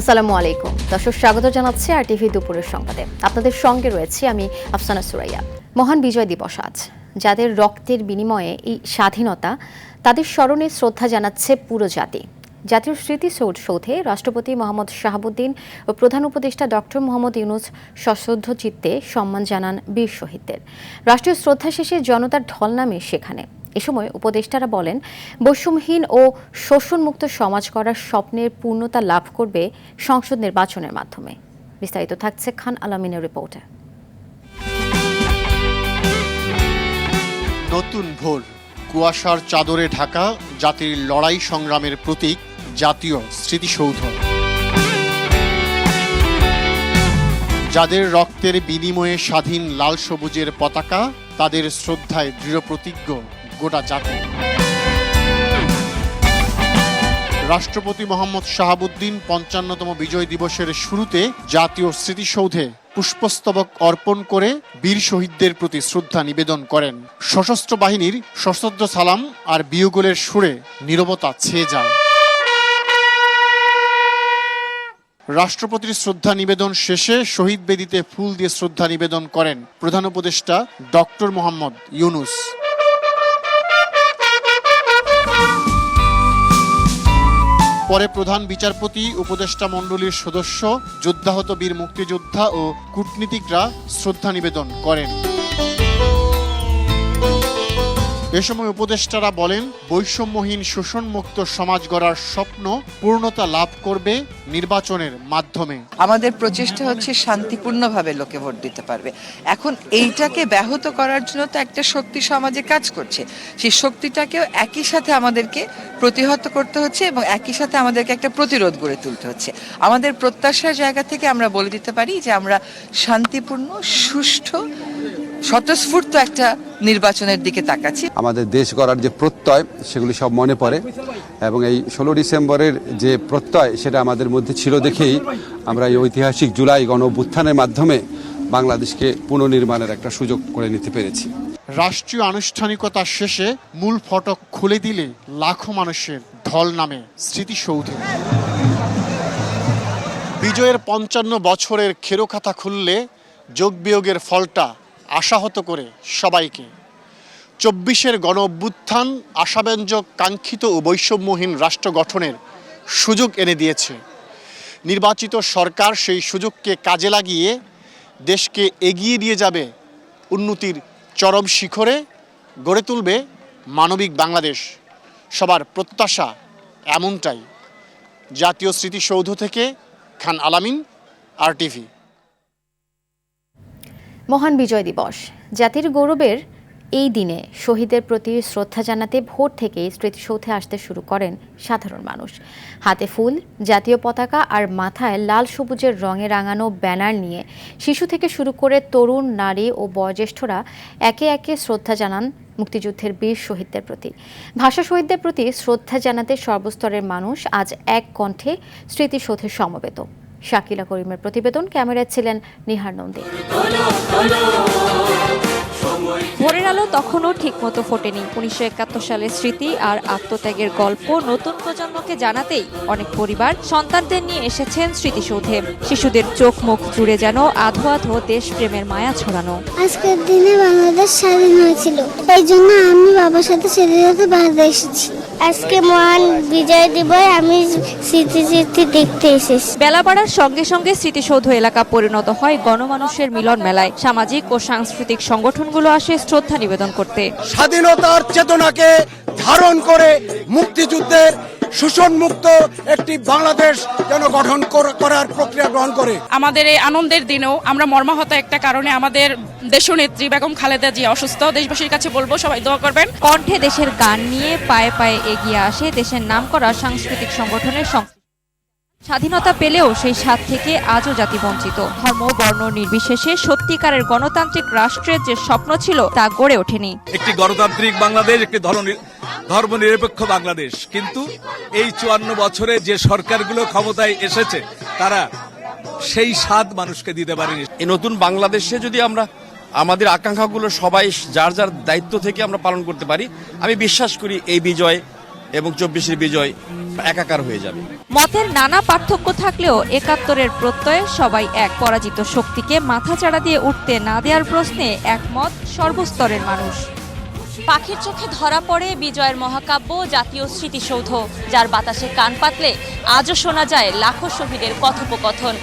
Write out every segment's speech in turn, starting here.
আসসালামু আলাইকুম দর্শক, স্বাগত জানাচ্ছি RTV দুপুরের সংবাদে। আপনাদের সঙ্গে রয়েছে আমি আফসানা সুরাইয়া। মহান বিজয় দিবস আজ। যাদের রক্তের বিনিময়ে এই স্বাধীনতা, তাদের স্মরণে শ্রদ্ধা জানাচ্ছে পুরো জাতি। জাতীয় স্মৃতিসৌধে রাষ্ট্রপতি মোহাম্মদ শাহাবুদ্দিন ও প্রধান উপদেষ্টা ডক্টর মোহাম্মদ ইউনূস সশ্রদ্ধ চিত্তে সম্মান জানান বীর শহীদদের। রাষ্ট্রীয় শ্রদ্ধা শেষে জনতার ঢল নামে সেখানে। এ সময় উপদেষ্টারা বলেন, বৈষম্যহীন ও শোষণমুক্ত সমাজ করার স্বপ্নের পূর্ণতা লাভ করবে সংসদ নির্বাচনের মাধ্যমে। বিস্তারিত থাকছে খান আলামিনের রিপোর্টে। নতুন ভোর, কুয়াশার চাদরে ঢাকা জাতির লড়াই সংগ্রামের প্রতীক জাতীয় স্মৃতিসৌধ। যাদের রক্তের বিনিময়ে স্বাধীন লাল সবুজের পতাকা, তাদের শ্রদ্ধায় দৃঢ় প্রতিজ্ঞ গোটা জাতি। রাষ্ট্রপতি মোহাম্মদ শাহাবুদ্দিন ৫৫তম বিজয় দিবসের শুরুতে জাতীয় স্মৃতিসৌধে পুষ্পস্তবক অর্পণ করে বীর শহীদদের প্রতি শ্রদ্ধা নিবেদন করেন। সশস্ত্র বাহিনীর সশ্রদ্ধ সালাম আর বিয়োগলের সুরে নীরবতা ছেয়ে যায়। রাষ্ট্রপতির শ্রদ্ধা নিবেদন শেষে শহীদ বেদিতে ফুল দিয়ে শ্রদ্ধা নিবেদন করেন প্রধান উপদেষ্টা ডক্টর মোহাম্মদ ইউনূস। পরে প্রধান বিচারপতি, উপদেষ্টা মণ্ডলীর সদস্য, যোদ্ধাহত বীর মুক্তিযোদ্ধা ও কূটনীতিকরা শ্রদ্ধা নিবেদন করেন। এ সময় উপদেষ্টারা বলেন, বৈষম্যহীন শোষণমুক্ত সমাজ গড়ার স্বপ্ন পূর্ণতা লাভ করবে নির্বাচনের মাধ্যমে। আমাদের প্রচেষ্টা হচ্ছে শান্তিপূর্ণভাবে লোকে ভোট দিতে পারবে। এখন এইটাকে ব্যাহত করার জন্য তো একটা শক্তি সমাজে কাজ করছে, সেই শক্তিটাকেও একই সাথে আমাদেরকে প্রতিহত করতে হচ্ছে এবং একই সাথে আমাদেরকে একটা প্রতিরোধ গড়ে তুলতে হচ্ছে। আমাদের প্রত্যাশার জায়গা থেকে আমরা বলে দিতে পারি যে আমরা শান্তিপূর্ণ, সুষ্ঠু, স্বতঃস্ফূর্ত একটা নির্বাচনের দিকে তাকাচ্ছি। আমাদের দেশ গড়ার যে প্রত্যয়, সেগুলি সব মনে পড়ে এবং এই ১৬ ডিসেম্বরের যে প্রত্যয়, সেটা আমাদের মধ্যে ছিল দেখেই আমরা এই ঐতিহাসিক জুলাই গণ অভ্যুত্থানের মাধ্যমে বাংলাদেশকে পুনর্নির্মাণের একটা সুযোগ করে নিতে পেরেছি। রাষ্ট্রীয় আনুষ্ঠানিকতা শেষে মূল ফটক খুলে দিলে লাখো মানুষের ঢল নামে স্মৃতিসৌধে। বিজয়ের ৫৫ বছরের খেরোখাতা খুললে যোগ বিয়োগের ফলটা আশাহত করে সবাইকে। ২৪-এর গণ অভ্যুত্থান আশাব্যঞ্জক, কাঙ্ক্ষিত ও বৈষম্যহীন রাষ্ট্র গঠনের সুযোগ এনে দিয়েছে। নির্বাচিত সরকার সেই সুযোগকে কাজে লাগিয়ে দেশকে এগিয়ে নিয়ে যাবে উন্নতির চরম শিখরে, গড়ে তুলবে মানবিক বাংলাদেশ। সবার প্রত্যাশা এমনটাই। জাতীয় স্মৃতিসৌধ থেকে খান আলামিন, RTV। মহান বিজয় দিবস, জাতির গৌরবের এই দিনে শহীদের প্রতি শ্রদ্ধা জানাতে ভোর থেকেই স্মৃতিসৌধে আসতে শুরু করেন সাধারণ মানুষ। হাতে ফুল, জাতীয় পতাকা আর মাথায় লাল সবুজের রঙে রাঙানো ব্যানার নিয়ে শিশু থেকে শুরু করে তরুণ, নারী ও বয়োজ্যেষ্ঠরা একে একে শ্রদ্ধা জানান মুক্তিযুদ্ধের বীর শহীদদের প্রতি। ভাষা শহীদদের প্রতি শ্রদ্ধা জানাতে সর্বস্তরের মানুষ আজ এক কণ্ঠে স্মৃতিসৌধে সমবেত। শাকিলা করিমের প্রতিবেদন, ক্যামেরায় ছিলেন নিহার নন্দী। ভোরের আলো তখনও ঠিকমতো ফোটেনি। ১৯৭১ সালের স্মৃতি আর আত্মত্যাগের গল্প নতুন প্রজন্মকে জানাতেই অনেক পরিবার সন্তানদের নিয়ে এসেছেন স্মৃতিসৌধে। শিশুদের চোখ মুখ জুড়ে যেন আধো আধো দেশপ্রেমের মায়া ছড়ানো। আজকের দিনে বাংলাদেশ স্বাধীন হয়েছিল, এই জন্য আমি বাবার সাথে স্মৃতিসৌধে বেড়াতে এসেছি। আজকে মহান বিজয় দিবস, আমি স্মৃতি দেখতে এসেছি। বেলা বাড়ার সঙ্গে সঙ্গে স্মৃতিসৌধ এলাকা পরিণত হয় গণমানুষের মিলন মেলায়। সামাজিক ও সাংস্কৃতিক সংগঠনগুলো আসে শ্রদ্ধা নিবেদন করতে। স্বাধীনতার চেতনাকে ধারণ করে মুক্তিযুদ্ধের শোষণমুক্ত একটি বাংলাদেশ যেন গঠন করার প্রক্রিয়া গ্রহণ করে। আমাদের এই আনন্দের দিনেও আমরা মর্মাহত একটা কারণে, আমাদের দেশনেত্রী বেগম খালেদা জিয়া অসুস্থ। দেশবাসীর কাছে বলবো সবাই দোয়া করবেন। কণ্ঠে দেশের গান নিয়ে পায়ে পায়ে এগিয়ে আসে দেশের নামকরা সাংস্কৃতিক সংগঠনের স্বাধীনতা পেলেও সেই স্বাদ থেকে আজও জাতি বঞ্চিত। ধর্ম বর্ণ নির্বিশেষে সত্যিকারের গণতান্ত্রিক রাষ্ট্রের যে স্বপ্ন ছিল তা গড়ে ওঠেনি। একটি গণতান্ত্রিক বাংলাদেশ, একটি ধর্মনিরপেক্ষ বাংলাদেশ, কিন্তু এই ৫৪ বছরে যে সরকারগুলো ক্ষমতায় এসেছে তারা সেই স্বাদ মানুষকে দিতে পারেনি। এই নতুন বাংলাদেশে যদি আমরা আমাদের আকাঙ্ক্ষাগুলো সবাই যার যার দায়িত্ব থেকে আমরা পালন করতে পারি, আমি বিশ্বাস করি এই বিজয় এবং 24-এর বিজয় একাকার হয়ে যাবে। মতের নানা পার্থক্য থাকলেও ৭১-এর প্রত্যয়ে সবাই এক। পরাজিত শক্তিকে মাথাচাড়া দিয়ে উঠতে না দেওয়ার প্রশ্নে একমত সর্বস্তরের মানুষ। পাখির চোখে ধরা পড়ে বিজয়ের মহাকাব্য জাতীয় স্মৃতিসৌধ, যার বাতাসে কান পাতলে আজও শোনা যায় লাখো শহীদের কথোপকথন।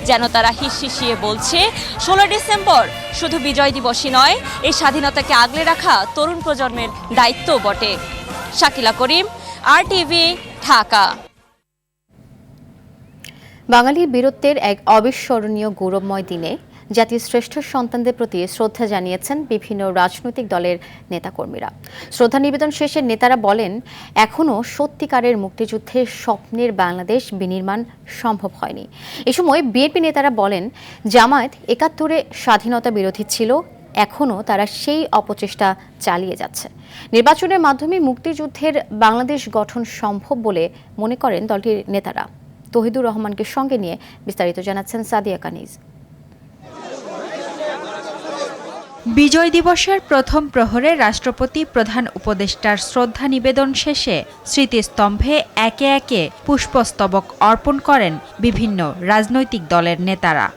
যেন তারা হিসিয়ে বলছে ১৬ ডিসেম্বর শুধু বিজয় দিবসই নয়, এই স্বাধীনতাকে আগলে রাখা তরুণ প্রজন্মের দায়িত্বও বটে। শাকিলা করিম, RTV, ঢাকা। বাঙালির বীরত্বের এক অবিস্মরণীয় গৌরবময় দিনে জাতির শ্রেষ্ঠ সন্তানদের প্রতি শ্রদ্ধা জানিয়েছেন বিভিন্ন রাজনৈতিক দলের নেতাকর্মীরা। শ্রদ্ধা নিবেদন শেষে নেতারা বলেন, এখনও সত্যিকারের মুক্তিযুদ্ধের স্বপ্নের বাংলাদেশ বিনির্মাণ সম্ভব হয়নি। এ সময় বিএনপি নেতারা বলেন, জামায়াত ৭১-এ স্বাধীনতা বিরোধী ছিল, এখনও তারা সেই অপচেষ্টা চালিয়ে যাচ্ছে। নির্বাচনের মাধ্যমে মুক্তিযুদ্ধের বাংলাদেশ গঠন সম্ভব বলে মনে করেন দলটির নেতারা। তহিদুর রহমানকে সঙ্গে নিয়ে বিস্তারিত জানাচ্ছেন সাদিয়া কানিজ। বিজয় দিবসের প্রথম প্রহরে রাষ্ট্রপতি প্রধান উপদেষ্টার শ্রদ্ধা নিবেদন শেষে স্মৃতিস্তম্ভে একে একে পুষ্পস্তবক অর্পণ করেন বিভিন্ন রাজনৈতিক দলের নেতারা।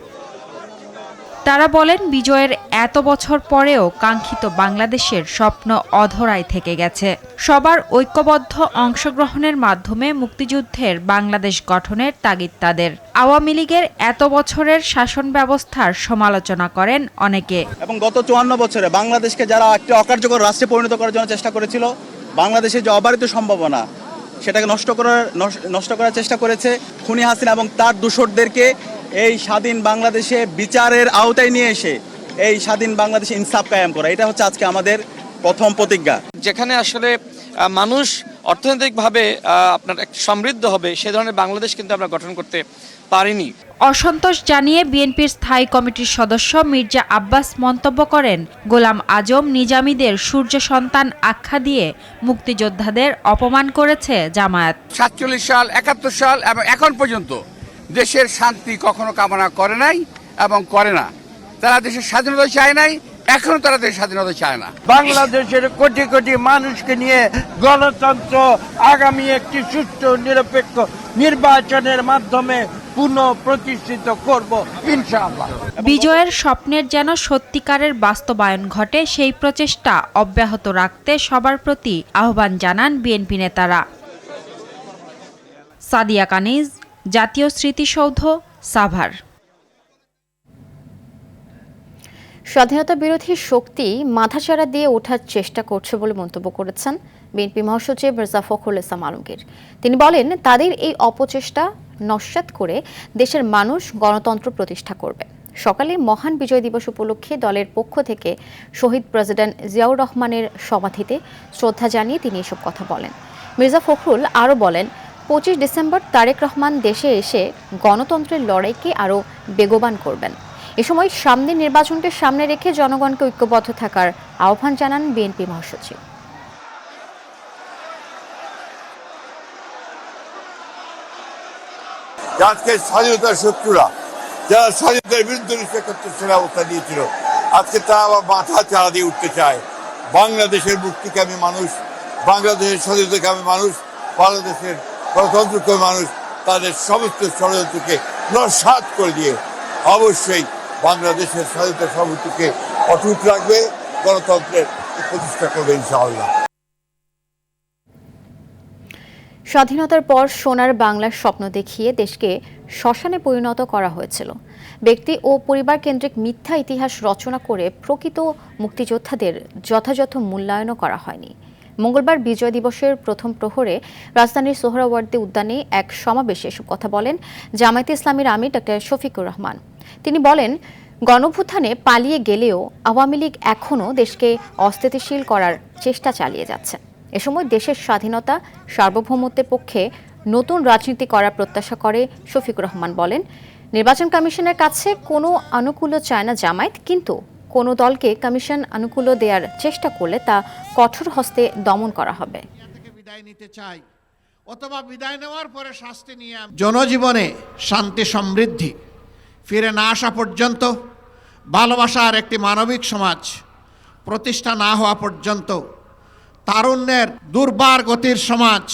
তারা বলেন, বিজয়ের এত বছর পরেও কাঙ্ক্ষিত বাংলাদেশের স্বপ্ন অধরায় থেকে গেছে। সবার ঐক্যবদ্ধ অংশগ্রহণের মাধ্যমে মুক্তিযুদ্ধের বাংলাদেশ গঠনের তাগিদ তাদের। আওয়ামী লীগের এত বছরের শাসন ব্যবস্থার সমালোচনা করেন অনেকে। এবং গত ৫৪ বছরে বাংলাদেশকে যারা একটি অকার্যকর রাষ্ট্রে পরিণত করার জন্য চেষ্টা করেছিল, বাংলাদেশের যে অবারিত সম্ভাবনা সেটাকে নষ্ট করার চেষ্টা করেছে খুনি হাসিনা এবং তার দূষরদেরকে এই স্বাধীন বাংলাদেশে বিচারের আওতায় নিয়ে এসে এই স্বাধীন বাংলাদেশে ইনসাফ কায়েম করা, এটা হচ্ছে আজকে আমাদের প্রথম প্রতিজ্ঞা। যেখানে আসলে মানুষ অর্থনৈতিকভাবে আপনার সমৃদ্ধ হবে, সে ধরনের বাংলাদেশ কিন্তু আমরা গঠন করতে পারিনি। অসন্তোষ জানিয়ে বিএনপির স্থায়ী কমিটির সদস্য মির্জা আব্বাস মন্তব্য করেন, গোলাম আজম নিজামীদের সূর্য সন্তান আখ্যা দিয়ে মুক্তিযোদ্ধাদের অপমান করেছে জামায়াত। ৪৭ সাল, ৭১ সাল এবং এখন পর্যন্ত দেশের শান্তি কখনো কামনা করে নাই এবং করে না। তারা দেশের স্বাধীনতা চায় নাই, এখনো তারা দেশের স্বাধীনতা চায় না। বাংলাদেশের কোটি কোটি মানুষকে নিয়ে গণতন্ত্র আগামী একটি সুষ্ঠু নিরপেক্ষ নির্বাচনের মাধ্যমে পুনঃ প্রতিষ্ঠিত করব ইনশাআল্লাহ। বিজয়ের স্বপ্নের যেন সত্যিকারের বাস্তবায়ন ঘটে, সেই প্রচেষ্টা অব্যাহত রাখতে সবার প্রতি আহ্বান জানান বিএনপি নেতারা। সাদিয়া কানিজ, জাতীয় স্মৃতিসৌধ, সাভার। স্বাধীনতা বিরোধী শক্তি মাথাচাড়া দিয়ে ওঠার চেষ্টা করছে বলে মন্তব্য করেছেন বিএনপি মহাসচিব মির্জা ফখরুল ইসলাম আলমগীর। তিনি বলেন, তাদের এই অপচেষ্টা নস্যাৎ করে দেশের মানুষ গণতন্ত্র প্রতিষ্ঠা করবে। সকালে মহান বিজয় দিবস উপলক্ষে দলের পক্ষ থেকে শহীদ প্রেসিডেন্ট জিয়াউর রহমানের সমাধিতে শ্রদ্ধা জানিয়ে তিনি এসব কথা বলেন। মির্জা ফখরুল আরও বলেন, ২৫ ডিসেম্বর তারেক রহমান দেশে এসে গণতন্ত্রের লড়াইকে আরও বেগবান করবেন। এ সময় সামনের নির্বাচনকে সামনে রেখে জনগণকে ঐক্যবদ্ধ থাকার আহ্বান জানান বিএনপি মহাসচিব। আজকে স্বাধীনতার শত্রুরা যারা স্বাধীনতার বিরুদ্ধে ৭১ সালে অবস্থা নিয়েছিল, আজকে তারা আবার মাথা চাড়া দিয়ে উঠতে চায়। বাংলাদেশের মুক্তিকামী মানুষ, বাংলাদেশের স্বাধীনতাকামী মানুষ, বাংলাদেশের গণতন্ত্রকামী মানুষ তাদের সমস্ত ষড়যন্ত্রকে নস্যাৎ করে দিয়ে অবশ্যই বাংলাদেশের স্বাধীনতা সার্বভৌমত্বকে অটুট রাখবে, গণতন্ত্রের প্রতিষ্ঠা করবে ইনশাআল্লাহ। স্বাধীনতার পর সোনার বাংলার স্বপ্ন দেখিয়ে দেশকে শ্মশানে পরিণত করা হয়েছিল। ব্যক্তি ও পরিবার কেন্দ্রিক মিথ্যা ইতিহাস রচনা করে প্রকৃত মুক্তিযোদ্ধাদের যথাযথ মূল্যায়নও করা হয়নি। মঙ্গলবার বিজয় দিবসের প্রথম প্রহরে রাজধানীর সোহরাওয়ার্দী উদ্যানে এক সমাবেশে এসব কথা বলেন জামায়াতে ইসলামীর আমির ডক্টর শফিকুর রহমান। তিনি বলেন, গণভ্যুত্থানে পালিয়ে গেলেও আওয়ামী লীগ এখনও দেশকে অস্থিতিশীল করার চেষ্টা চালিয়ে যাচ্ছে। এ সময় দেশের স্বাধীনতা সার্বভৌমত্বের পক্ষে নতুন রাজনীতি করার প্রত্যাশা করে শফিকুর রহমান বলেন, নির্বাচন কমিশনের কাছে কোনো আনুকূল্য চায় না জামায়াত, কিন্তু কোনো দলকে কমিশন আনুকূল্য দেওয়ার চেষ্টা করলে তা কঠোর হস্তে দমন করা হবে। জনজীবনে শান্তি সমৃদ্ধি ফিরে না আসা পর্যন্ত, ভালোবাসার একটি মানবিক সমাজ প্রতিষ্ঠা না হওয়া পর্যন্ত তারুণ্যের দুর্বার গতির সমাজ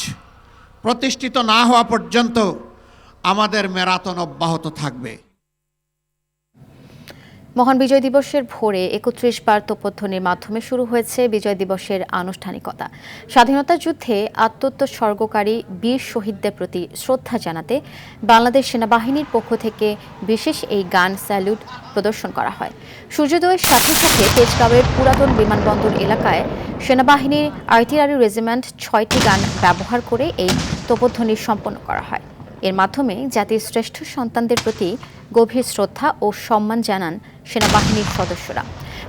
প্রতিষ্ঠিত না হওয়া পর্যন্ত আমাদের ম্যারাথন অব্যাহত থাকবে। মহান বিজয় দিবসের ভোরে ৩১ বার তোপধ্বনির মাধ্যমে শুরু হয়েছে বিজয় দিবসের আনুষ্ঠানিকতা। স্বাধীনতা যুদ্ধে আত্মোৎসর্গকারী বীর শহীদদের প্রতি শ্রদ্ধা জানাতে বাংলাদেশ সেনাবাহিনীর পক্ষ থেকে বিশেষ এই গান স্যালুট প্রদর্শন করা হয়। সূর্যোদয়ের সাথে সাথে তেজগাঁওয়ের পুরাতন বিমানবন্দর এলাকায় সেনাবাহিনীর আর্টিলারি রেজিমেন্ট ৬টি গান ব্যবহার করে এই তোপধ্বনি সম্পন্ন করা হয়। এর মাধ্যমে জাতির শ্রেষ্ঠ সন্তানদের প্রতি গভীর শ্রদ্ধা ও সম্মান জানান সেনাবাহিনীর সদস্যরা।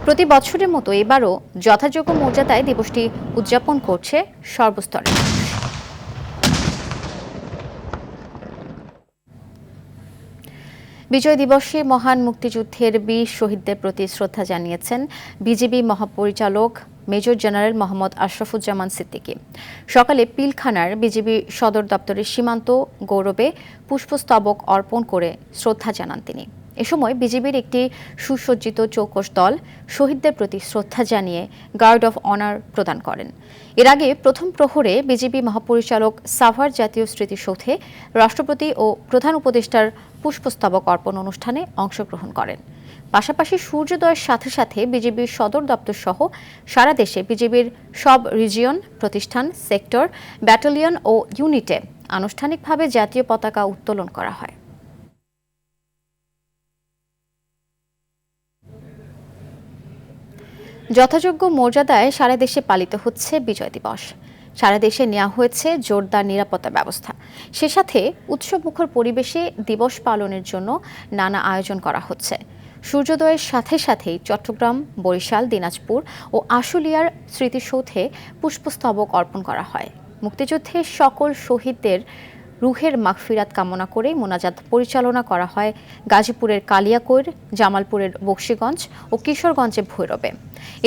প্রতি বছরের মতো এবারও যথাযোগ্য মর্যাদায় দিবসটি উদযাপন করছে সর্বস্তরের মানুষ। বিজয় দিবসে মহান মুক্তিযুদ্ধের বীর শহীদদের প্রতি শ্রদ্ধা জানিয়েছেন বিজিবি মহাপরিচালক মেজর জেনারেল মোহাম্মদ আশরাফুজ্জামান সিদ্দিকী। সকালে পিলখানার বিজিবি সদর দপ্তরের সীমান্ত গৌরবে পুষ্পস্তবক অর্পণ করে শ্রদ্ধা জানান তিনি। এ সময় বিজিবির একটি সুসজ্জিত চৌকস দল শহীদদের প্রতি শ্রদ্ধা জানিয়ে গার্ড অফ অনার প্রদান করেন। এর আগে প্রথম প্রহরে বিজিবি মহাপরিচালক সাভার জাতীয় স্মৃতিসৌধে রাষ্ট্রপতি ও প্রধান উপদেষ্টার পুষ্পস্তবক অর্পণ অনুষ্ঠানে অংশগ্রহণ করেন। পাশাপাশি সূর্যোদয়ের সাথে সাথে বিজিবির সদর দপ্তর সহ সারা দেশে বিজিবির সব রিজিয়ন, প্রতিষ্ঠান, সেক্টর, ব্যাটালিয়ন ও ইউনিটে আনুষ্ঠানিকভাবে জাতীয় পতাকা উত্তোলন করা হয়। যথাযোগ্য মর্যাদায় সারা দেশে পালিত হচ্ছে বিজয় দিবস। সারা দেশে নেওয়া হয়েছে জোরদার নিরাপত্তা ব্যবস্থা। সে সাথে উৎসবমুখর পরিবেশে দিবস পালনের জন্য নানা আয়োজন করা হচ্ছে। সূর্যোদয়ের সাথে সাথেই চট্টগ্রাম, বরিশাল, দিনাজপুর ও আশুলিয়ার স্মৃতিসৌধে পুষ্পস্তবক অর্পণ করা হয়। মুক্তিযুদ্ধের সকল শহীদদের রুহের মাগফিরাত কামনা করে মোনাজাত পরিচালনা করা হয় গাজীপুরের কালিয়াকৈর, জামালপুরের বক্সিগঞ্জ ও কিশোরগঞ্জে ভৈরবে।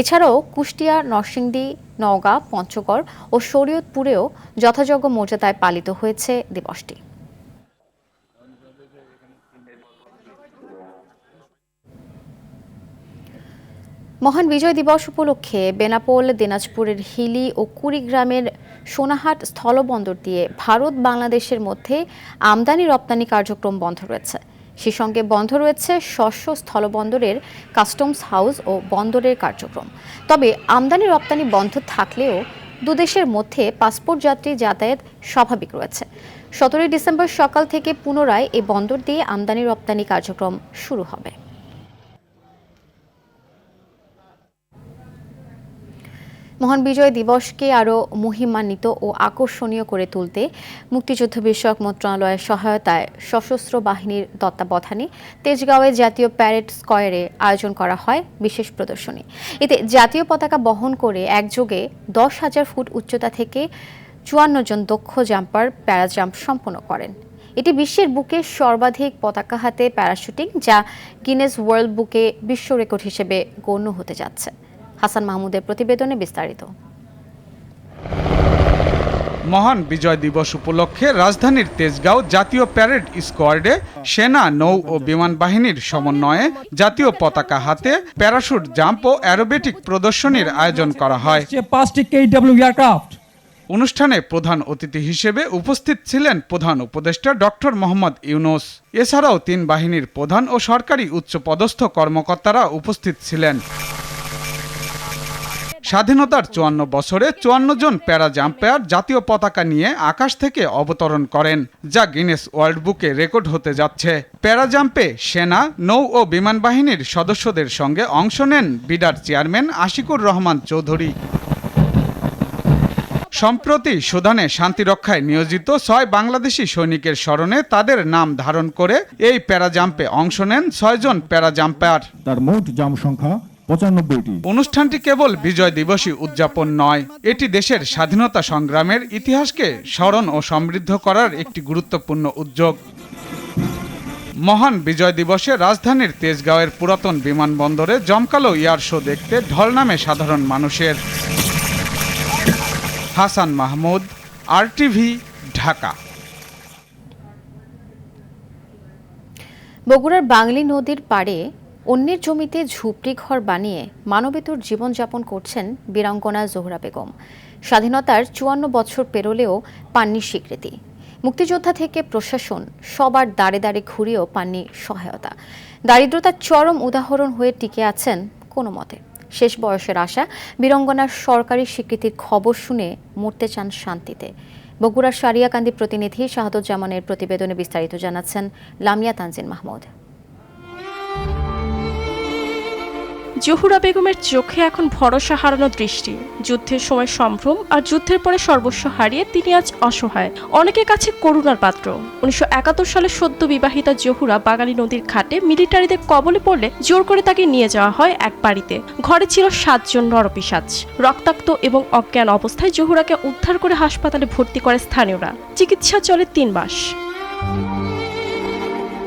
এছাড়াও কুষ্টিয়া, নরসিংদী, নওগাঁ, পঞ্চগড় ও শরীয়তপুরেও যথাযোগ্য মর্যাদায় পালিত হয়েছে দিবসটি। মহান বিজয় দিবস উপলক্ষে বেনাপোল, দিনাজপুরের হিলি ও কুড়িগ্রামের সোনাহাট স্থলবন্দর দিয়ে ভারত বাংলাদেশের মধ্যে আমদানি রপ্তানি কার্যক্রম বন্ধ রয়েছে। সে সঙ্গে বন্ধ রয়েছে শস্য স্থলবন্দরের কাস্টমস হাউস ও বন্দরের কার্যক্রম। তবে আমদানি রপ্তানি বন্ধ থাকলেও দুদেশের মধ্যে পাসপোর্ট যাত্রী যাতায়াত স্বাভাবিক রয়েছে। 17 ডিসেম্বর সকাল থেকে পুনরায় এই বন্দর দিয়ে আমদানি রপ্তানি কার্যক্রম শুরু হবে। মহান বিজয় দিবসকে আরও মহিমান্বিত ও আকর্ষণীয় করে তুলতে মুক্তিযুদ্ধ বিষয়ক মন্ত্রণালয়ের সহায়তায় সশস্ত্র বাহিনীর তত্ত্বাবধানে তেজগাঁওয়ে জাতীয় প্যারেড স্কয়ারে আয়োজন করা হয় বিশেষ প্রদর্শনী। এতে জাতীয় পতাকা বহন করে একযোগে 10,000 ফুট উচ্চতা থেকে 54 জন দক্ষ জাম্পার প্যারাজাম্প সম্পন্ন করেন। এটি বিশ্বের বুকে সর্বাধিক পতাকা হাতে প্যারাশুটিং, যা গিনেস ওয়ার্ল্ড বুকে বিশ্ব রেকর্ড হিসেবে গণ্য হতে যাচ্ছে। হাসান মাহমুদের প্রতিবেদনে বিস্তারিত। মহান বিজয় দিবস উপলক্ষে রাজধানীর তেজগাঁও জাতীয় প্যারেড স্কোয়াডে সেনা, নৌ ও বিমান বাহিনীর সমন্বয়ে জাতীয় পতাকা হাতে প্যারাশুট জাম্প ও অ্যারোবেটিক প্রদর্শনীর আয়োজন করা হয়। অনুষ্ঠানে প্রধান অতিথি হিসেবে উপস্থিত ছিলেন প্রধান উপদেষ্টা ডক্টর মোহাম্মদ ইউনূস। এছাড়াও 3 বাহিনীর প্রধান ও সরকারি উচ্চপদস্থ কর্মকর্তারা উপস্থিত ছিলেন। স্বাধীনতার 54 বছরে 54 জন প্যারা জাম্পার জাতীয় পতাকা নিয়ে আকাশ থেকে অবতরণ করেন, যা গিনেস ওয়ার্ল্ড বুকে রেকর্ড হতে যাচ্ছে। প্যারা জাম্পে সেনা, নৌ ও বিমান বাহিনীর সদস্যদের সঙ্গে অংশ নেন বিডার চেয়ারম্যান আশিকুর রহমান চৌধুরী। সম্প্রতি সুদানে শান্তি রক্ষায় নিয়োজিত 6 বাংলাদেশি সৈনিকের স্মরণে তাদের নাম ধারণ করে এই প্যারা জাম্পে অংশ নেন 6 জন প্যারা জাম্পার। তার মোট জাম্প সংখ্যা 95টি। অনুষ্ঠানটি কেবল বিজয় দিবসই উদযাপন নয়, এটি দেশের স্বাধীনতা সংগ্রামের ইতিহাসকে স্মরণ ও সমৃদ্ধ করার একটি গুরুত্বপূর্ণ উদ্যোগ। মহান বিজয় দিবসে রাজধানীর তেজগাঁওয়ের পুরাতন বিমানবন্দরে জমকালো এয়ার শো দেখতে ঢল নামে সাধারণ মানুষের। হাসান মাহমুদ, RTV, ঢাকা। বগুড়ার বাংলি নদীর পাড়ে অন্যের জমিতে ঝুপড়ি ঘর বানিয়ে মানবেতর জীবনযাপন করছেন বীরাঙ্গনা জোহরা বেগম। স্বাধীনতার ৫৪ বছর পেরোলেও পাননি স্বীকৃতি। মুক্তিযোদ্ধা থেকে প্রশাসন সবার দাঁড়ে দাঁড়ে ঘুরিয়েও পাননি সহায়তা। দারিদ্রতার চরম উদাহরণ হয়ে টিকে আছেন কোনো মতে। শেষ বয়সের আশা বীরাঙ্গনার সরকারি স্বীকৃতির খবর শুনে মরতে চান শান্তিতে। বগুড়ার সারিয়াকান্দি প্রতিনিধি শাহাদুজ্জামানের প্রতিবেদনে বিস্তারিত জানাচ্ছেন লামিয়া তানজিন মাহমুদ। জোহরা বেগমের চোখে এখন ভরসা হারানো দৃষ্টি। যুদ্ধের সময় সম্ভ্রম আর যুদ্ধের পরে সর্বস্ব হারিয়ে তিনি আজ অসহায়, অনেকের কাছে করুণার পাত্র। ১৯৭১ সালে সদ্য বিবাহিতা জোহরা বাঙালি নদীর ঘাটে মিলিটারিদের কবলে পড়লে জোর করে তাকে নিয়ে যাওয়া হয় এক বাড়িতে। ঘরে ছিল ৭ জন নরপিশাচ। রক্তাক্ত এবং অজ্ঞান অবস্থায় জোহরাকে উদ্ধার করে হাসপাতালে ভর্তি করে স্থানীয়রা। চিকিৎসা চলে ৩ মাস।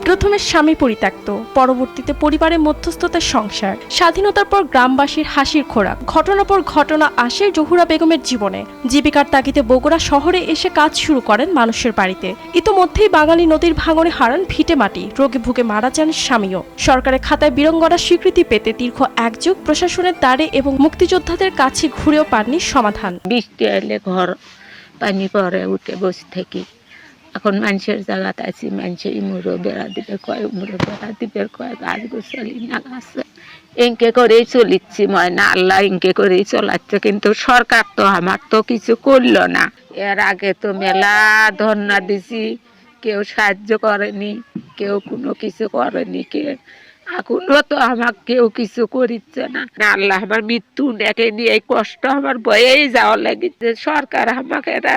প্রথমে স্বামী পরিত্যক্ত, পরবর্তীতে পরিবারের মধ্যস্থতার সংসার। স্বাধীনতার পর গ্রামবাসীর হাসির খোরাক। ঘটনার পর ঘটনা আসে জোহরা বেগমের জীবনে। জীবিকার তাগিদে বগুড়া শহরে এসে কাজ শুরু করেন মানুষের বাড়িতে। ইতোমধ্যেই বাঙালি নদীর ভাঙনে হারান ভিটে মাটি, রোগে ভুগে মারা যান স্বামীও। সরকারের খাতায় বীরাঙ্গনার স্বীকৃতি পেতে দীর্ঘ এক যুগ প্রশাসনের দ্বারে এবং মুক্তিযোদ্ধাদের কাছে ঘুরেও পাননি সমাধান। বৃষ্টি এলে ঘর পানি পরে উঠে বসে থাকি। এখন মানুষের জায়গাতে আছি, মানুষের ইমুরো বেড়া দিবে কয়, উমুরো বেড়া দিবে কয়, গাছ গোছালি না গাছে ইনকে করেই চলিচ্ছি। ময়না আল্লাহ ইনকে করেই চলাচ্ছে, কিন্তু সরকার তো আমার তো কিছু করলো না। এর আগে তো মেলা ধর্ণা দিছি, কেউ সাহায্য করেনি, কেউ কোনো কিছু করেনি। এখনো তো আমাকে কেউ কিছু করিচ্ছে না। আল্লাহ আমার মৃত্যু দেখেনি, এই কষ্ট আমার বয়েই যাওয়া লাগিছে। সরকার আমাকে এটা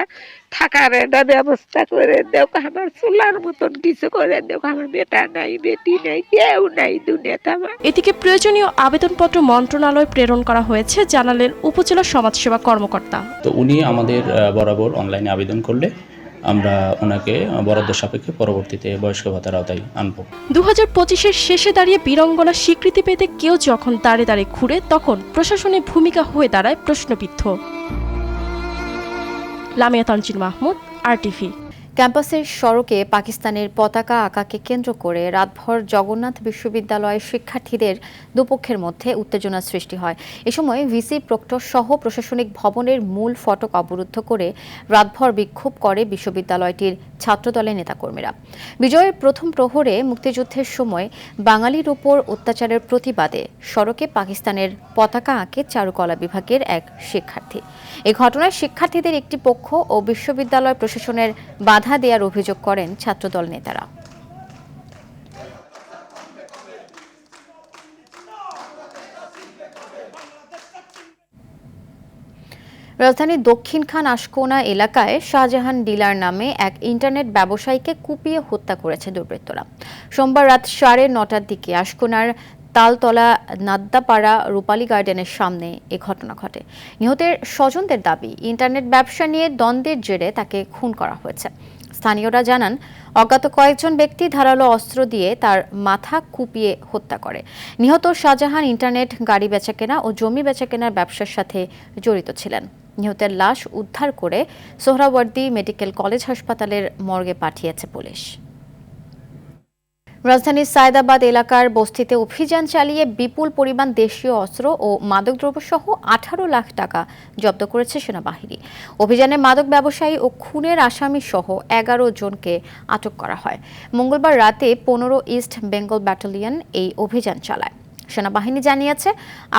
থাকার একটা ব্যবস্থা করে দেও, আমার চুলার মতন কিছু করে দেও। আমার বেটা নাই, বেটি নাই, কেউ নাই দুনিয়াতে আমার। এদিকে প্রয়োজনীয় আবেদনপত্র মন্ত্রণালয়ে প্রেরণ করা হয়েছে, জানালেন উপজেলা সমাজসেবা কর্মকর্তা। তো উনি আমাদের বরাবর অনলাইনে আবেদন করলে আমরা ওনাকে বরাদ্দ সাপেক্ষে পরবর্তীতে বয়স্ক ভাতার আওতায় আনবো। 2025-এর শেষে দাঁড়িয়ে বীরাঙ্গনার স্বীকৃতি পেতে কেউ যখন দাঁড়ে দাঁড়ে ঘুরে, তখন প্রশাসনের ভূমিকা হয়ে দাঁড়ায় প্রশ্নবিদ্ধ। লামিয়া তানজিন মাহমুদ, RTV। ক্যাম্পাসের সড়কে পাকিস্তানের পতাকা আঁকাকে কেন্দ্র করে রাতভর জগন্নাথ বিশ্ববিদ্যালয়ের শিক্ষার্থীদের দুপক্ষের মধ্যে উত্তেজনা সৃষ্টি হয়। এ সময় ভিসি প্রক্টর সহ প্রশাসনিক ভবনের মূল ফটক অবরুদ্ধ করে রাতভর বিক্ষোভ করে বিশ্ববিদ্যালয়টির ছাত্রদলের নেতাকর্মীরা। বিজয়ের প্রথম প্রহরে মুক্তিযুদ্ধের সময় বাঙালির উপর অত্যাচারের প্রতিবাদে সড়কে পাকিস্তানের পতাকা আঁকে চারুকলা বিভাগের এক শিক্ষার্থী। এই ঘটনায় শিক্ষার্থীদের একটি পক্ষ ও বিশ্ববিদ্যালয় প্রশাসনের বাধা দেওয়ার অভিযোগ করেন ছাত্রদল নেতারা। রাজধানীর দক্ষিণখান আশকোনা এলাকায় শাহজাহান ডিলার নামে এক ইন্টারনেট ব্যবসায়ীকে কুপিয়ে হত্যা করেছে দুর্বৃত্তরা। সোমবার রাত 9:30টার দিকে আশকোনার তালতলা নাদ্দাপাড়া রূপালী গার্ডেনের সামনে এ ঘটনা ঘটে। নিহতের স্বজনদের দাবি, ইন্টারনেট ব্যবসা নিয়ে দ্বন্দ্বের জেরে তাকে খুন করা হয়েছে। স্থানীয়রা জানান, অজ্ঞাত কয়েকজন ব্যক্তি ধারালো অস্ত্র দিয়ে তার মাথা কুপিয়ে হত্যা করে। নিহত শাহজাহান ইন্টারনেট, গাড়ি বেচাকেনা ও জমি বেচাকেনার ব্যবসার সাথে জড়িত ছিলেন। নিহতের লাশ উদ্ধার করে সোহরাওয়ার্দী মেডিকেল কলেজ হাসপাতালের মর্গে পাঠিয়েছে পুলিশ। রাজধানীর সায়দাবাদ এলাকার বস্তিতে অভিযান চালিয়ে বিপুল পরিমাণ দেশীয় অস্ত্র ও মাদকদ্রব্য সহ 18 লাখ টাকা জব্দ করেছে সেনাবাহিনী। অভিযানে মাদক ব্যবসায়ী ও খুনের আসামি সহ 11 জনকে আটক করা হয়। মঙ্গলবার রাতে 15 ইস্ট বেঙ্গল ব্যাটালিয়ন এই অভিযান চালায়। সেনাবাহিনী জানিয়েছে,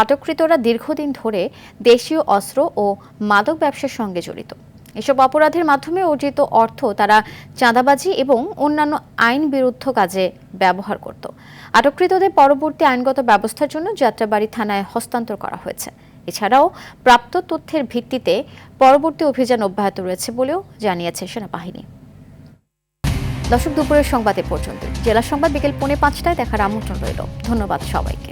আটককৃতরা দীর্ঘদিন ধরে দেশীয় অস্ত্র ও মাদক ব্যবসার সঙ্গে জড়িত। এসব অপরাধের মাধ্যমে অর্জিত অর্থ তারা চাঁদাবাজি এবং অন্যান্য আইন বিরুদ্ধ কাজে ব্যবহার করত। আটককৃতদের পরবর্তী আইনগত ব্যবস্থার জন্য যাত্রাবাড়ি থানায় হস্তান্তর করা হয়েছে। এছাড়াও প্রাপ্ত তথ্যের ভিত্তিতে পরবর্তী অভিযান অব্যাহত রয়েছে বলেও জানিয়েছে সেনাবাহিনী। দর্শক, দুপুরের সংবাদ এ পর্যন্ত। জেলা সংবাদ বিকেল 4:45টায় দেখার আমন্ত্রণ রইল। ধন্যবাদ সবাইকে।